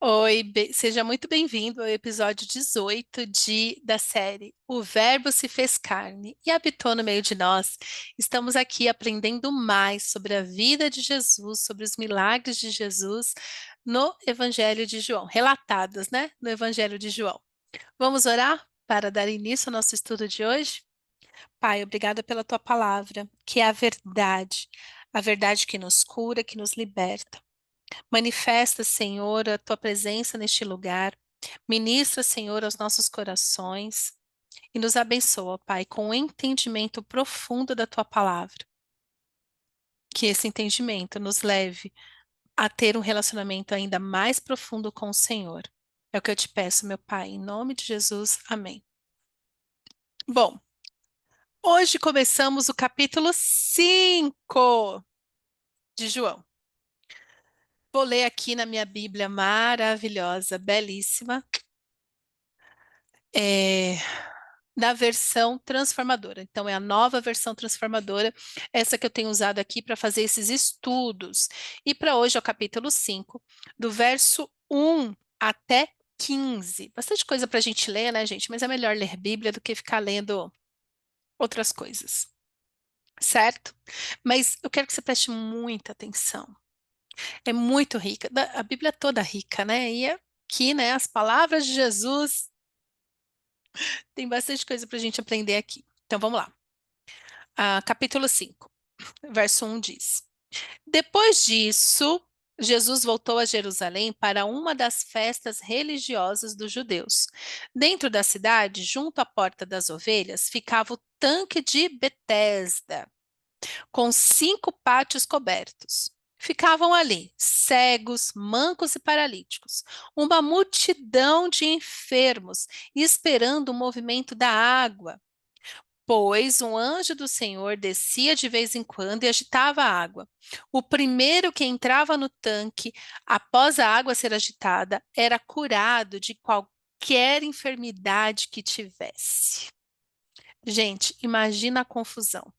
Oi, seja muito bem-vindo ao episódio 18 da série O Verbo se fez carne e habitou no meio de nós. Estamos aqui aprendendo mais sobre a vida de Jesus, sobre os milagres de Jesus no Evangelho de João, relatados, né, no Evangelho de João. Vamos orar para dar início ao nosso estudo de hoje? Pai, obrigada pela tua palavra, que é a verdade que nos cura, que nos liberta. Manifesta, Senhor, a tua presença neste lugar. Ministra, Senhor, aos nossos corações e nos abençoa, Pai, com o entendimento profundo da tua palavra. Que esse entendimento nos leve a ter um relacionamento ainda mais profundo com o Senhor. É o que eu te peço, meu Pai, em nome de Jesus. Amém. Bom, hoje começamos o capítulo 5 de João. Vou ler aqui na minha Bíblia maravilhosa, belíssima. Na versão transformadora. Então, é a nova versão transformadora, essa que eu tenho usado aqui para fazer esses estudos. E para hoje é o capítulo 5, do verso 1 até 15. Bastante coisa para a gente ler, né, gente? Mas é melhor ler Bíblia do que ficar lendo outras coisas, certo? Mas eu quero que você preste muita atenção. É muito rica. A Bíblia é toda rica, né? E aqui, né, as palavras de Jesus, tem bastante coisa para a gente aprender aqui. Então, vamos lá. Capítulo 5, verso 1 diz: Depois disso, Jesus voltou a Jerusalém para uma das festas religiosas dos judeus. Dentro da cidade, junto à Porta das Ovelhas, ficava o tanque de Betesda, com 5 pátios cobertos. Ficavam ali cegos, mancos e paralíticos, uma multidão de enfermos, esperando o movimento da água. Pois um anjo do Senhor descia de vez em quando e agitava a água. O primeiro que entrava no tanque, após a água ser agitada, era curado de qualquer enfermidade que tivesse. Gente, imagina a confusão.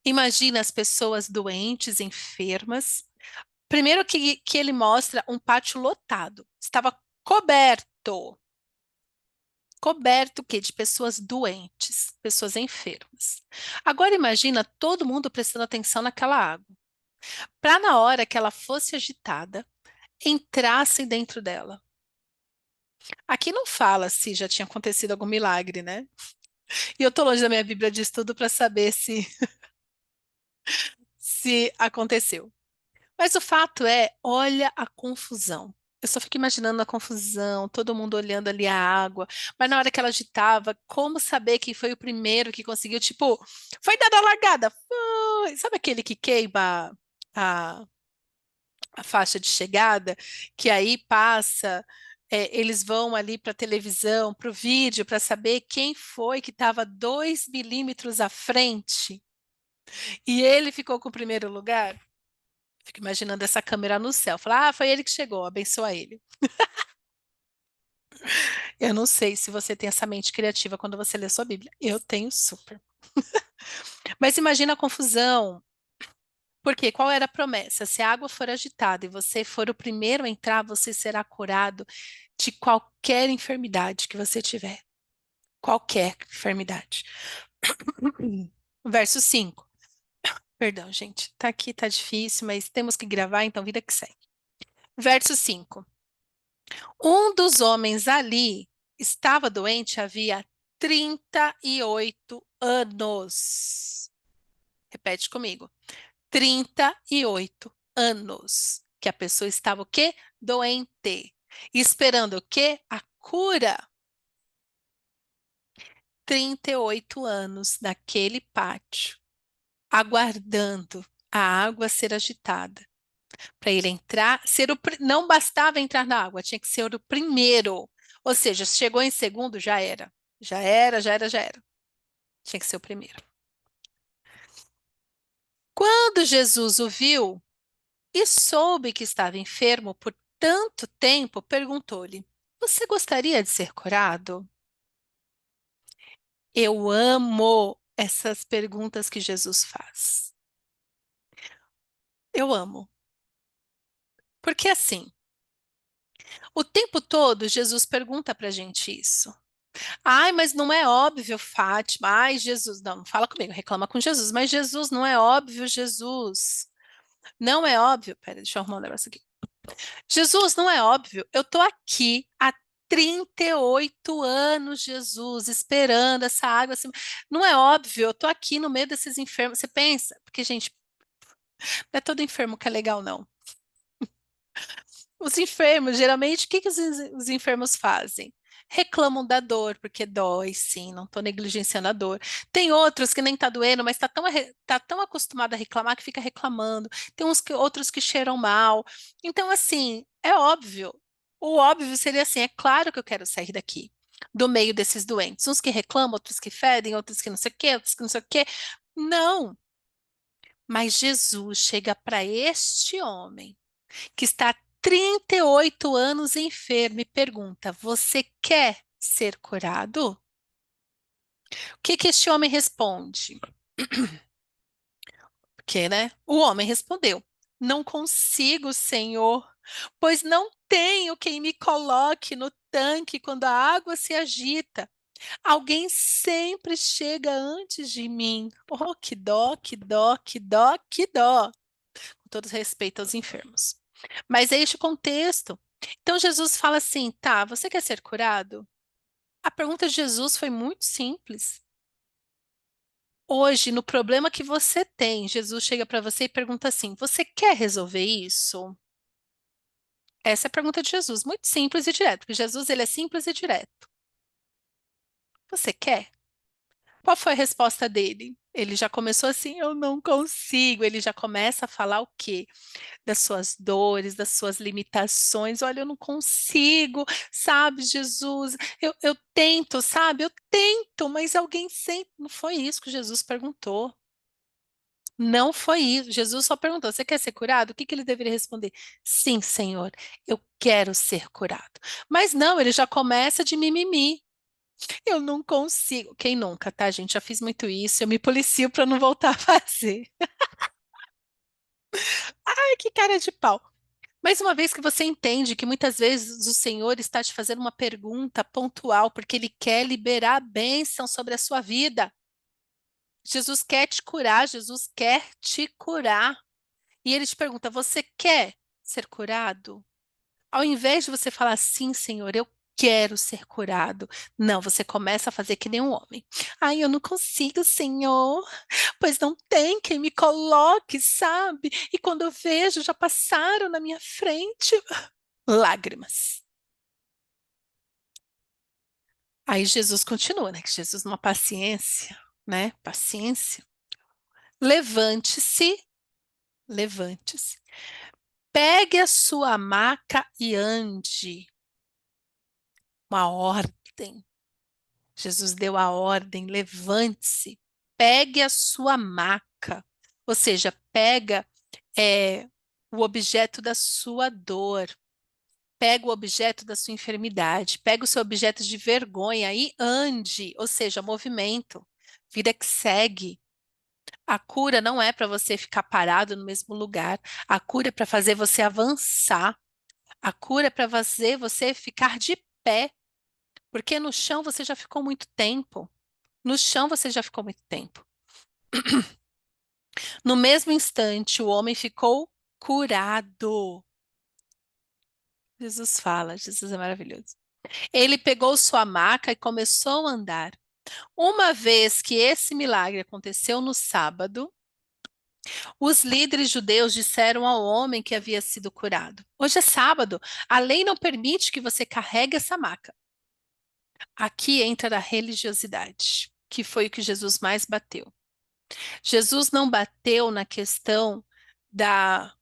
Imagina as pessoas doentes, enfermas. Primeiro que ele mostra um pátio lotado. Estava coberto. Coberto o quê? De pessoas doentes, pessoas enfermas. Agora imagina todo mundo prestando atenção naquela água. Para na hora que ela fosse agitada, entrassem dentro dela. Aqui não fala se já tinha acontecido algum milagre, né? E eu tô longe da minha Bíblia de estudo para saber se aconteceu. Mas o fato é, olha a confusão. Eu só fico imaginando a confusão, todo mundo olhando ali a água, mas na hora que ela agitava, como saber quem foi o primeiro que conseguiu? Tipo, foi dada a largada, foi. Sabe aquele que queima a, a faixa de chegada, que aí passa, eles vão ali para a televisão, para o vídeo, para saber quem foi que estava 2 milímetros à frente e ele ficou com o primeiro lugar? Fico imaginando essa câmera no céu. Falar, foi ele que chegou, abençoa ele. Eu não sei se você tem essa mente criativa quando você lê sua Bíblia. Eu tenho super. Mas imagina a confusão. Porque qual era a promessa? Se a água for agitada e você for o primeiro a entrar, você será curado de qualquer enfermidade que você tiver. Qualquer enfermidade. Verso 5. Perdão, gente. Tá aqui, tá difícil, mas temos que gravar, então vida que segue. Verso 5. Um dos homens ali estava doente havia 38 anos. Repete comigo. 38 anos. Que a pessoa estava o quê? Doente. Esperando o quê? A cura. 38 anos naquele pátio, aguardando a água ser agitada. Para ele entrar, não bastava entrar na água, tinha que ser o primeiro. Ou seja, se chegou em segundo, já era. Já era, já era, já era. Tinha que ser o primeiro. Quando Jesus o viu e soube que estava enfermo por tanto tempo, perguntou-lhe: Você gostaria de ser curado? Eu amo essas perguntas que Jesus faz. Eu amo. Porque assim, O tempo todo, Jesus pergunta para a gente isso. Ai, mas não é óbvio, Fátima. Ai, Jesus. Não, não fala comigo, reclama com Jesus. Mas Jesus, não é óbvio, Jesus. Não é óbvio. Pera, deixa eu arrumar um negócio aqui. Jesus, não é óbvio. Eu tô aqui há 38 anos, Jesus, esperando essa água. Assim. Não é óbvio, eu tô aqui no meio desses enfermos. Você pensa? Porque, gente, não é todo enfermo que é legal, não. Os enfermos, geralmente, o que que os enfermos fazem? Reclamam da dor, porque dói, sim, não estou negligenciando a dor. Tem outros que nem tá doendo, mas tá tão acostumado a reclamar que fica reclamando. Tem outros que cheiram mal. Então, assim, é óbvio. O óbvio seria assim: é claro que eu quero sair daqui, do meio desses doentes. Uns que reclamam, outros que fedem, outros que não sei o quê, outros que não sei o quê. Não. Mas Jesus chega para este homem que está há 38 anos enfermo e pergunta: Você quer ser curado? O que que este homem responde? Porque, né? O homem respondeu: Não consigo, Senhor, pois não tenho quem me coloque no tanque quando a água se agita. Alguém sempre chega antes de mim. Oh, que dó, que dó, que dó, que dó. Com todo respeito aos enfermos. Mas é este o contexto. Então Jesus fala assim: tá, você quer ser curado? A pergunta de Jesus foi muito simples. Hoje, no problema que você tem, Jesus chega para você e pergunta assim: você quer resolver isso? Essa é a pergunta de Jesus, muito simples e direto, porque Jesus ele é simples e direto. Você quer? Qual foi a resposta dele? Ele já começou assim: eu não consigo. Ele já começa a falar o quê? Das suas dores, das suas limitações. Olha, eu não consigo, sabe, Jesus? Eu tento, sabe? Eu tento, mas alguém sempre. Não foi isso que Jesus perguntou. Não foi isso. Jesus só perguntou: Você quer ser curado? O que que ele deveria responder? Sim, Senhor, eu quero ser curado. Mas não, ele já começa de mimimi. Eu não consigo. Quem nunca, tá, gente? Já fiz muito isso. Eu me policio para não voltar a fazer. Ai, que cara de pau. Mas uma vez que você entende que muitas vezes o Senhor está te fazendo uma pergunta pontual, porque Ele quer liberar a bênção sobre a sua vida. Jesus quer te curar, Jesus quer te curar. E Ele te pergunta: Você quer ser curado? Ao invés de você falar sim, Senhor, eu quero ser curado. Não, você começa a fazer que nem um homem. Ai, eu não consigo, Senhor, pois não tem quem me coloque, sabe? E quando eu vejo, já passaram na minha frente lágrimas. Aí Jesus continua, né? Que Jesus, numa paciência, né? Paciência. Levante-se, levante-se. Pegue a sua maca e ande. Uma ordem. Jesus deu a ordem, levante-se. Pegue a sua maca. Ou seja, pega o objeto da sua dor. Pega o objeto da sua enfermidade, pega o seu objeto de vergonha e ande, ou seja, movimento, vida que segue. A cura não é para você ficar parado no mesmo lugar, a cura é para fazer você avançar, a cura é para fazer você ficar de pé, porque no chão você já ficou muito tempo. No chão você já ficou muito tempo. No mesmo instante, o homem ficou curado. Jesus fala, Jesus é maravilhoso. Ele pegou sua maca e começou a andar. Uma vez que esse milagre aconteceu no sábado, os líderes judeus disseram ao homem que havia sido curado: Hoje é sábado, a lei não permite que você carregue essa maca. Aqui entra a religiosidade, que foi o que Jesus mais bateu. Jesus não bateu na questão da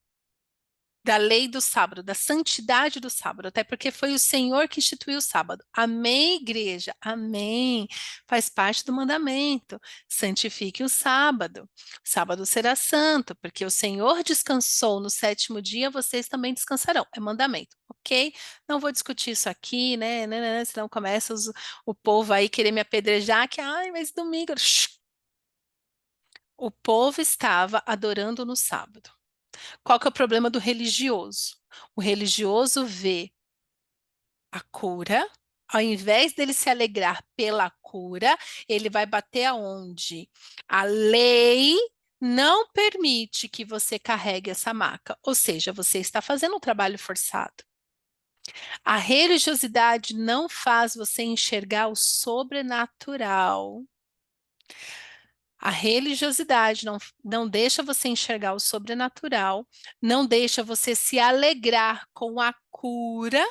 da lei do sábado, da santidade do sábado, até porque foi o Senhor que instituiu o sábado. Amém, igreja? Amém. Faz parte do mandamento. Santifique o sábado. O sábado será santo, porque o Senhor descansou no sétimo dia, vocês também descansarão. É mandamento, ok? Não vou discutir isso aqui, né, senão começa o povo aí querer me apedrejar, que, ai, mas domingo. O povo estava adorando no sábado. Qual que é o problema do religioso? O religioso vê. a cura. Ao invés dele se alegrar pela cura, ele vai bater aonde? A lei não permite que você carregue essa maca, ou seja, você está fazendo um trabalho forçado. A religiosidade não faz você enxergar o sobrenatural. A religiosidade não deixa você enxergar o sobrenatural, não deixa você se alegrar com a cura,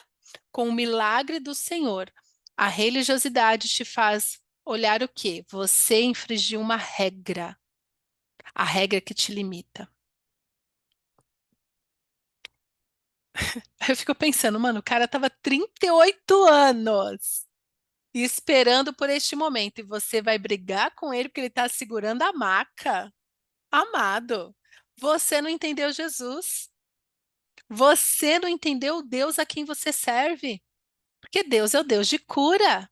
com o milagre do Senhor. A religiosidade te faz olhar o quê? Você infringiu uma regra, a regra que te limita. Eu fico pensando, mano, o cara tava 38 anos esperando por este momento e você vai brigar com ele porque ele tá segurando a maca? Amado, você não entendeu Jesus. Você não entendeu o Deus a quem você serve. Porque Deus é o Deus de cura.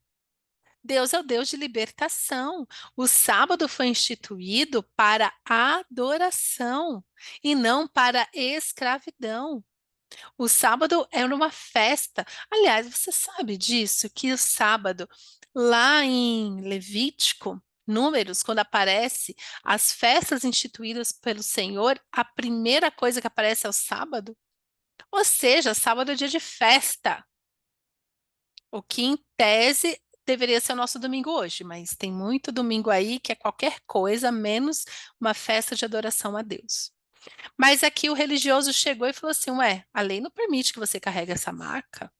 Deus é o Deus de libertação. O sábado foi instituído para adoração e não para escravidão. O sábado era uma festa. Aliás, você sabe disso, que o sábado, lá em Levítico, Números, quando aparece as festas instituídas pelo Senhor, a primeira coisa que aparece é o sábado? Ou seja, sábado é dia de festa, o que em tese deveria ser o nosso domingo hoje, mas tem muito domingo aí que é qualquer coisa menos uma festa de adoração a Deus. Mas aqui o religioso chegou e falou assim: ué, a lei não permite que você carregue essa marca.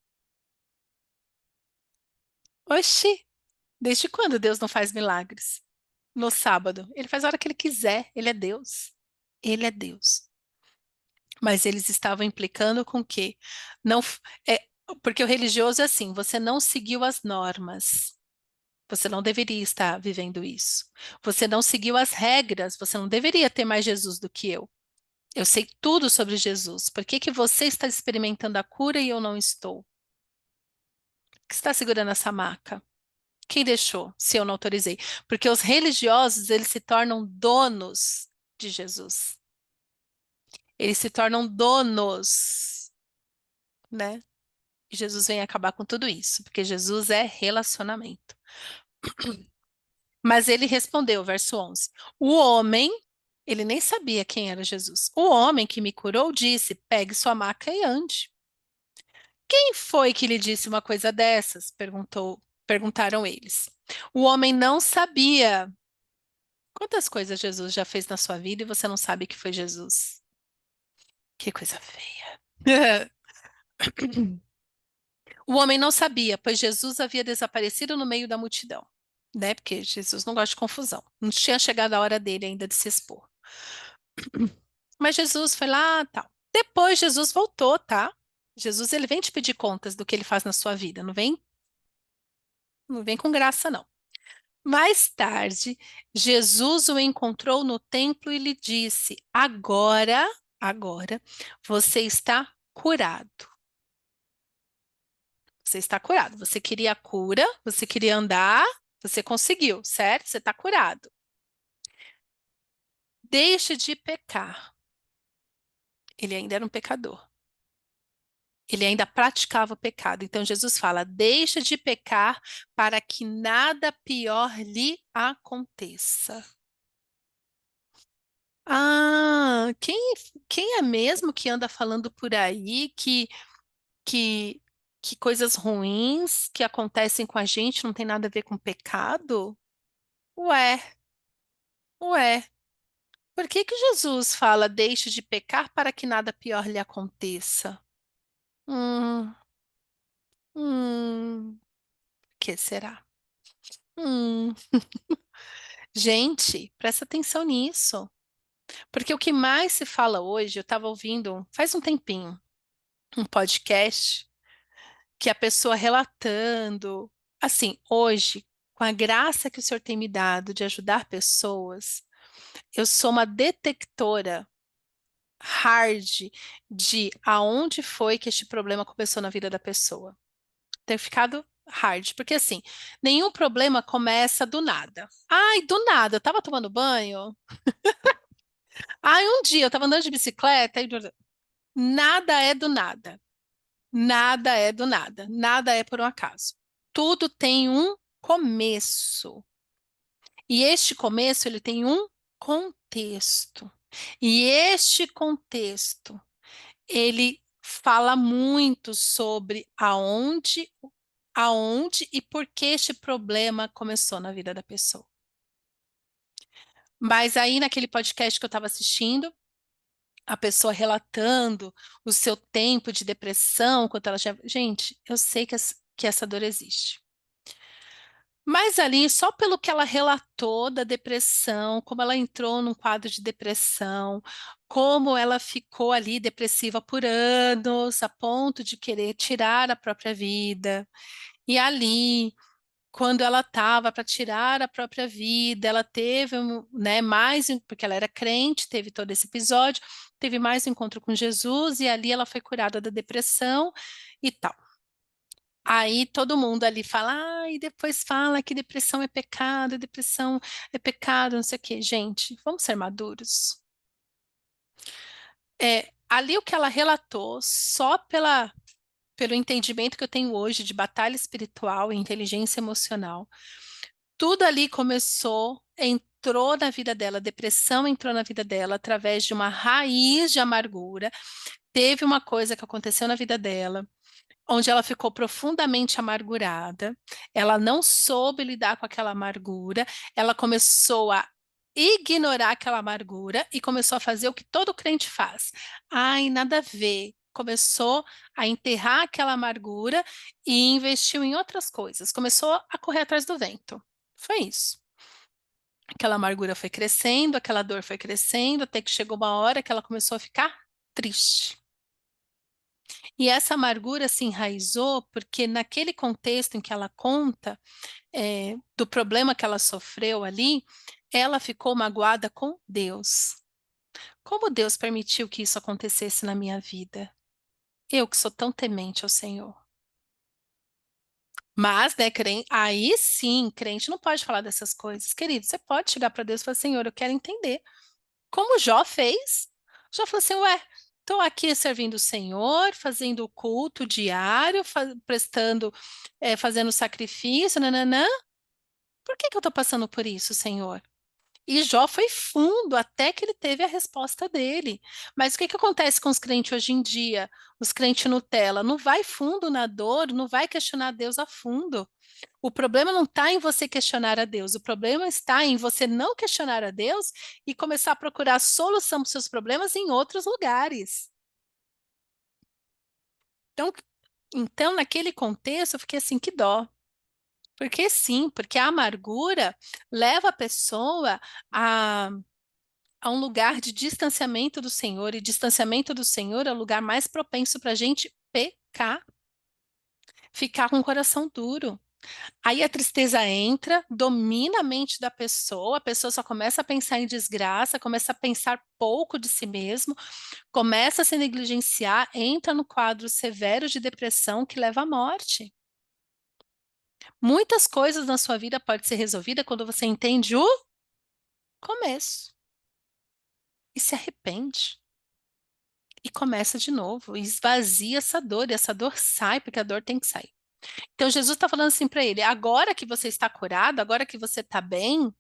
Oxi, desde quando Deus não faz milagres? No sábado. Ele faz a hora que ele quiser, ele é Deus. Ele é Deus. Mas eles estavam implicando com que não é porque o religioso é assim, você não seguiu as normas. Você não deveria estar vivendo isso. Você não seguiu as regras, você não deveria ter mais Jesus do que eu. Eu sei tudo sobre Jesus. Por que que você está experimentando a cura e eu não estou? Por que você está segurando essa maca? Quem deixou, se eu não autorizei? Porque os religiosos, eles se tornam donos de Jesus. Eles se tornam donos, né? E Jesus vem acabar com tudo isso, porque Jesus é relacionamento. Mas ele respondeu, verso 11: o homem, ele nem sabia quem era Jesus. O homem que me curou disse: pegue sua maca e ande. Quem foi que lhe disse uma coisa dessas? Perguntaram eles. O homem não sabia. Quantas coisas Jesus já fez na sua vida e você não sabe que foi Jesus? Que coisa feia. O homem não sabia, pois Jesus havia desaparecido no meio da multidão, né? Porque Jesus não gosta de confusão. Não tinha chegado a hora dele ainda de se expor. Mas Jesus foi lá, tal. Depois Jesus voltou, tá? Jesus ele vem te pedir contas do que ele faz na sua vida, não vem com graça não. Mais tarde, Jesus o encontrou no templo e lhe disse: agora, você está curado. Você está curado. Você queria a cura, você queria andar, você conseguiu, certo? Você está curado. Deixe de pecar. Ele ainda era um pecador. Ele ainda praticava o pecado. Então Jesus fala: deixa de pecar para que nada pior lhe aconteça. Ah, quem é mesmo que anda falando por aí que, que coisas ruins que acontecem com a gente não tem nada a ver com pecado? Ué, ué. Por que que Jesus fala deixe de pecar para que nada pior lhe aconteça? Hum, que será? Hum. Gente, presta atenção nisso. Porque o que mais se fala hoje, eu estava ouvindo faz um tempinho, um podcast que a pessoa relatando, assim, hoje, com a graça que o Senhor tem me dado de ajudar pessoas, eu sou uma detectora hard de aonde foi que este problema começou na vida da pessoa. Tem ficado hard, porque assim, nenhum problema começa do nada. Ai, do nada, eu tava tomando banho. Ai, um dia eu tava andando de bicicleta e nada é do nada. Nada é do nada, nada é por um acaso. Tudo tem um começo. E este começo, ele tem um contexto. E este contexto, ele fala muito sobre aonde e por que este problema começou na vida da pessoa. Mas aí, naquele podcast que eu estava assistindo, a pessoa relatando o seu tempo de depressão, quando ela já. Gente, eu sei que essa dor existe. Mas ali, só pelo que ela relatou da depressão, como ela entrou num quadro de depressão, como ela ficou ali depressiva por anos, a ponto de querer tirar a própria vida. E ali, quando ela estava para tirar a própria vida, ela teve, né, porque ela era crente, teve todo esse episódio, teve mais um encontro com Jesus, e ali ela foi curada da depressão e tal. Aí todo mundo ali fala, e depois fala que depressão é pecado, não sei o quê. Gente, vamos ser maduros. Ali o que ela relatou, pelo entendimento que eu tenho hoje de batalha espiritual e inteligência emocional, tudo ali entrou na vida dela, a depressão entrou na vida dela através de uma raiz de amargura. Teve uma coisa que aconteceu na vida dela onde ela ficou profundamente amargurada, ela não soube lidar com aquela amargura, ela começou a ignorar aquela amargura e começou a fazer o que todo crente faz. Ai, nada a ver. Começou a enterrar aquela amargura e investiu em outras coisas. Começou a correr atrás do vento. Foi isso. Aquela amargura foi crescendo, aquela dor foi crescendo, até que chegou uma hora que ela começou a ficar triste. E essa amargura se enraizou porque naquele contexto em que ela conta do problema que ela sofreu ali, ela ficou magoada com Deus. Como Deus permitiu que isso acontecesse na minha vida? Eu que sou tão temente ao Senhor. Mas, né, aí sim, crente não pode falar dessas coisas. Querido, você pode chegar para Deus e falar, Senhor, eu quero entender. Como Jó fez. Jó falou assim, ué, estou aqui servindo o Senhor, fazendo o culto diário, fazendo sacrifício, nananã. Por que que eu estou passando por isso, Senhor? E Jó foi fundo até que ele teve a resposta dele. Mas o que que acontece com os crentes hoje em dia? Os crentes Nutella, não vai fundo na dor, não vai questionar Deus a fundo. O problema não está em você questionar a Deus, o problema está em você não questionar a Deus e começar a procurar solução para os seus problemas em outros lugares. Então, então, naquele contexto, eu fiquei assim, que dó. Porque a amargura leva a pessoa a, a um lugar de distanciamento do Senhor, e distanciamento do Senhor é o lugar mais propenso para a gente pecar, ficar com o coração duro. Aí a tristeza entra, domina a mente da pessoa, a pessoa só começa a pensar em desgraça, começa a pensar pouco de si mesmo, começa a se negligenciar, entra no quadro severo de depressão que leva à morte. Muitas coisas na sua vida podem ser resolvidas quando você entende o começo e se arrepende. E começa de novo, e esvazia essa dor, e essa dor sai, porque a dor tem que sair. Então Jesus está falando assim para ele: agora que você está curado, agora que você está bem,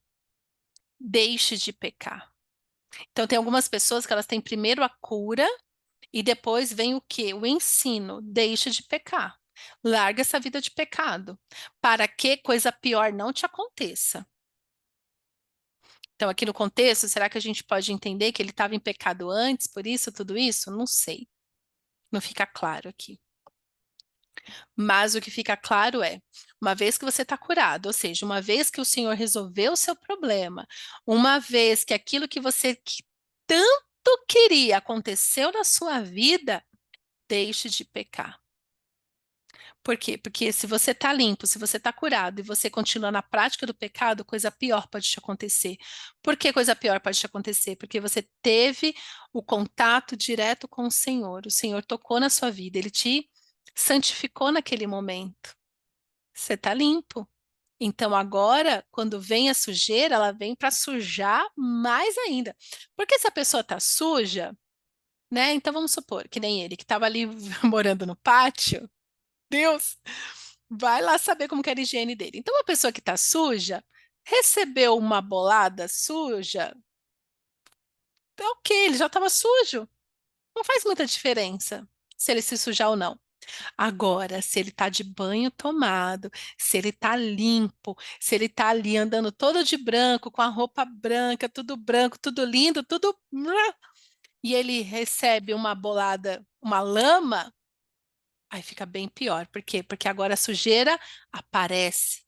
deixe de pecar. Então, tem algumas pessoas que elas têm primeiro a cura e depois vem o quê? O ensino. Deixa de pecar. Larga essa vida de pecado, para que coisa pior não te aconteça. Então, aqui no contexto, será que a gente pode entender que ele estava em pecado antes, por isso, tudo isso? Não sei. Não fica claro aqui. Mas o que fica claro é, uma vez que você está curado, ou seja, uma vez que o Senhor resolveu o seu problema, uma vez que aquilo que você tanto queria aconteceu na sua vida, deixe de pecar. Por quê? Porque se você está limpo, se você está curado e você continua na prática do pecado, coisa pior pode te acontecer. Por que coisa pior pode te acontecer? Porque você teve o contato direto com o Senhor. O Senhor tocou na sua vida, ele te santificou naquele momento. Você está limpo. Então agora, quando vem a sujeira, ela vem para sujar mais ainda. Porque se a pessoa está suja, né? Então vamos supor que nem ele, que estava ali morando no pátio. Deus, vai lá saber como que era a higiene dele. Então, uma pessoa que está suja, recebeu uma bolada suja, é ok, ele já estava sujo. Não faz muita diferença se ele se sujar ou não. Agora, se ele está de banho tomado, se ele está limpo, se ele está ali andando todo de branco, com a roupa branca, tudo branco, tudo lindo, tudo. E ele recebe uma bolada, uma lama, aí fica bem pior. Por quê? Porque agora a sujeira aparece.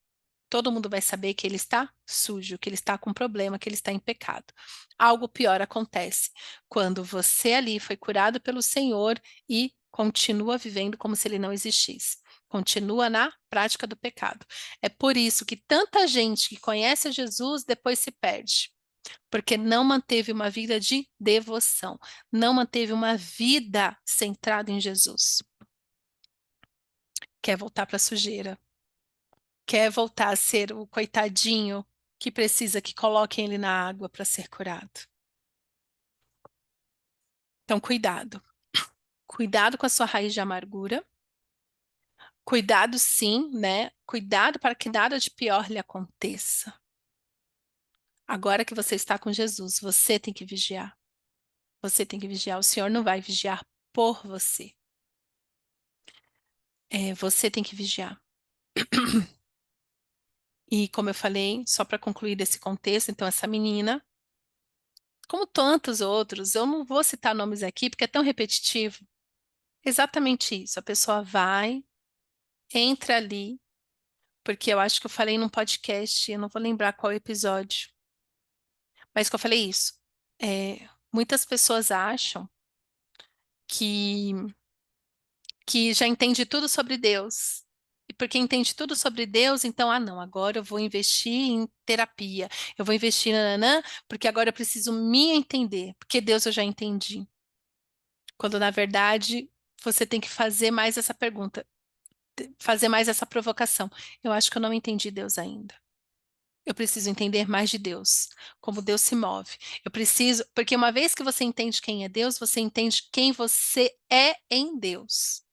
Todo mundo vai saber que ele está sujo, que ele está com problema, que ele está em pecado. Algo pior acontece quando você ali foi curado pelo Senhor e continua vivendo como se ele não existisse. Continua na prática do pecado. É por isso que tanta gente que conhece a Jesus depois se perde, porque não manteve uma vida de devoção, não manteve uma vida centrada em Jesus. Quer voltar para a sujeira, quer voltar a ser o coitadinho que precisa que coloquem ele na água para ser curado. Então, cuidado. Cuidado com a sua raiz de amargura. Cuidado, sim, né? Cuidado para que nada de pior lhe aconteça. Agora que você está com Jesus, você tem que vigiar. Você tem que vigiar. O Senhor não vai vigiar por você. Você tem que vigiar. E como eu falei, só para concluir desse contexto, então essa menina, como tantos outros, eu não vou citar nomes aqui porque é tão repetitivo. Exatamente isso. A pessoa vai, entra ali, porque eu acho que eu falei num podcast, eu não vou lembrar qual episódio, mas que eu falei isso. Muitas pessoas acham que, que já entende tudo sobre Deus. E porque entende tudo sobre Deus, então, não, agora eu vou investir em terapia, eu vou investir, nananã, porque agora eu preciso me entender, porque Deus eu já entendi. Quando, na verdade, você tem que fazer mais essa pergunta, fazer mais essa provocação. Eu acho que eu não entendi Deus ainda. Eu preciso entender mais de Deus, como Deus se move. Eu preciso, porque uma vez que você entende quem é Deus, você entende quem você é em Deus.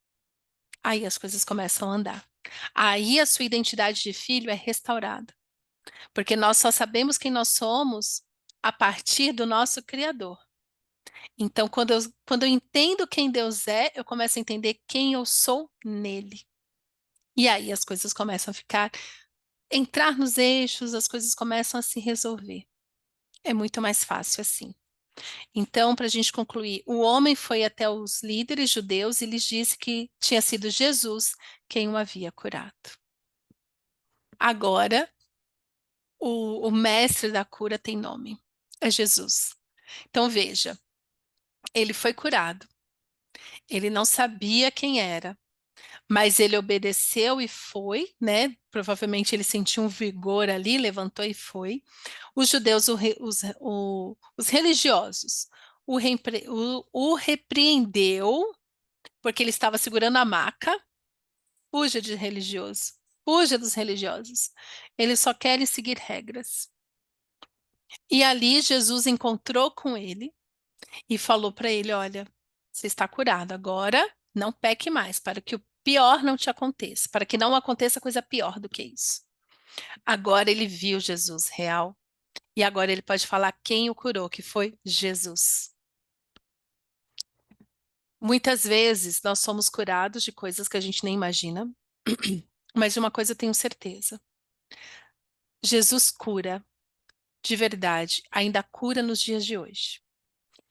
Aí as coisas começam a andar. Aí a sua identidade de filho é restaurada, porque nós só sabemos quem nós somos a partir do nosso Criador. Então, quando eu entendo quem Deus é, eu começo a entender quem eu sou nele. E aí as coisas começam a entrar nos eixos, as coisas começam a se resolver. É muito mais fácil assim. Então, para a gente concluir, o homem foi até os líderes judeus e lhes disse que tinha sido Jesus quem o havia curado. Agora, o mestre da cura tem nome, é Jesus. Então, veja, ele foi curado, ele não sabia quem era, mas ele obedeceu e foi, né? Provavelmente ele sentiu um vigor ali, levantou e foi. Os judeus, os religiosos, o repreendeu, porque ele estava segurando a maca. Fuja de religioso, fuja dos religiosos. Eles só querem seguir regras. E ali Jesus encontrou com ele e falou para ele: Olha, você está curado, agora não peque mais, para que o pior não te aconteça, para que não aconteça coisa pior do que isso. Agora ele viu Jesus real e agora ele pode falar quem o curou, que foi Jesus. Muitas vezes nós somos curados de coisas que a gente nem imagina, mas de uma coisa eu tenho certeza: Jesus cura de verdade, ainda cura nos dias de hoje.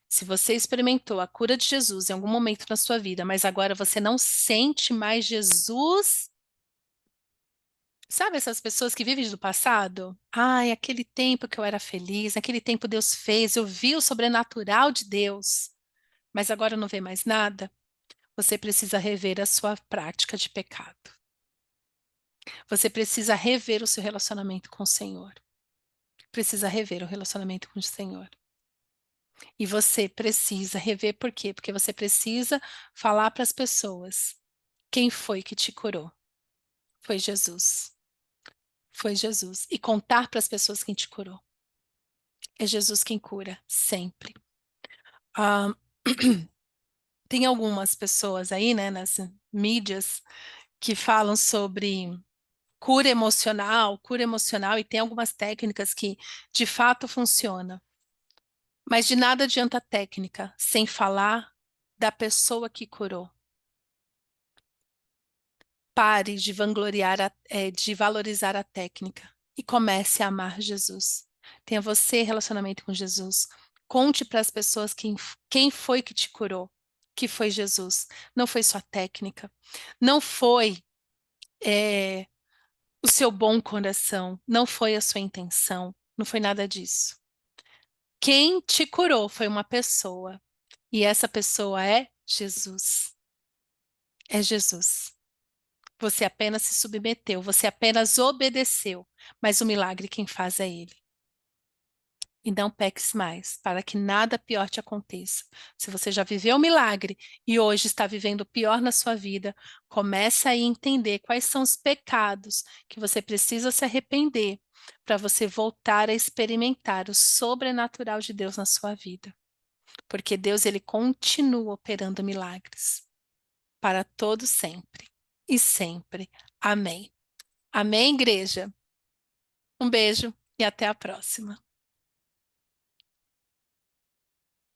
Se você experimentou a cura de Jesus em algum momento na sua vida, mas agora você não sente mais Jesus, sabe essas pessoas que vivem do passado? Ai, aquele tempo que eu era feliz, naquele tempo Deus fez, eu vi o sobrenatural de Deus, mas agora não vê mais nada. Você precisa rever a sua prática de pecado. Você precisa rever o seu relacionamento com o Senhor. Precisa rever o relacionamento com o Senhor. E você precisa rever por quê? Porque você precisa falar para as pessoas quem foi que te curou. Foi Jesus. Foi Jesus. E contar para as pessoas quem te curou. É Jesus quem cura, sempre. Ah, Tem algumas pessoas aí, né, nas mídias, que falam sobre cura emocional, e tem algumas técnicas que de fato funcionam. Mas de nada adianta a técnica sem falar da pessoa que curou. Pare de vangloriar, de valorizar a técnica e comece a amar Jesus. Tenha você relacionamento com Jesus. Conte para as pessoas quem foi que te curou, que foi Jesus. Não foi sua técnica, não foi é, o seu bom coração, não foi a sua intenção, não foi nada disso. Quem te curou foi uma pessoa, e essa pessoa é Jesus. É Jesus. Você apenas se submeteu, você apenas obedeceu, mas o milagre quem faz é Ele. E não peques mais, para que nada pior te aconteça. Se você já viveu um milagre e hoje está vivendo o pior na sua vida, comece a entender quais são os pecados que você precisa se arrepender para você voltar a experimentar o sobrenatural de Deus na sua vida. Porque Deus, ele continua operando milagres para todo sempre e sempre. Amém. Amém, igreja? Um beijo e até a próxima.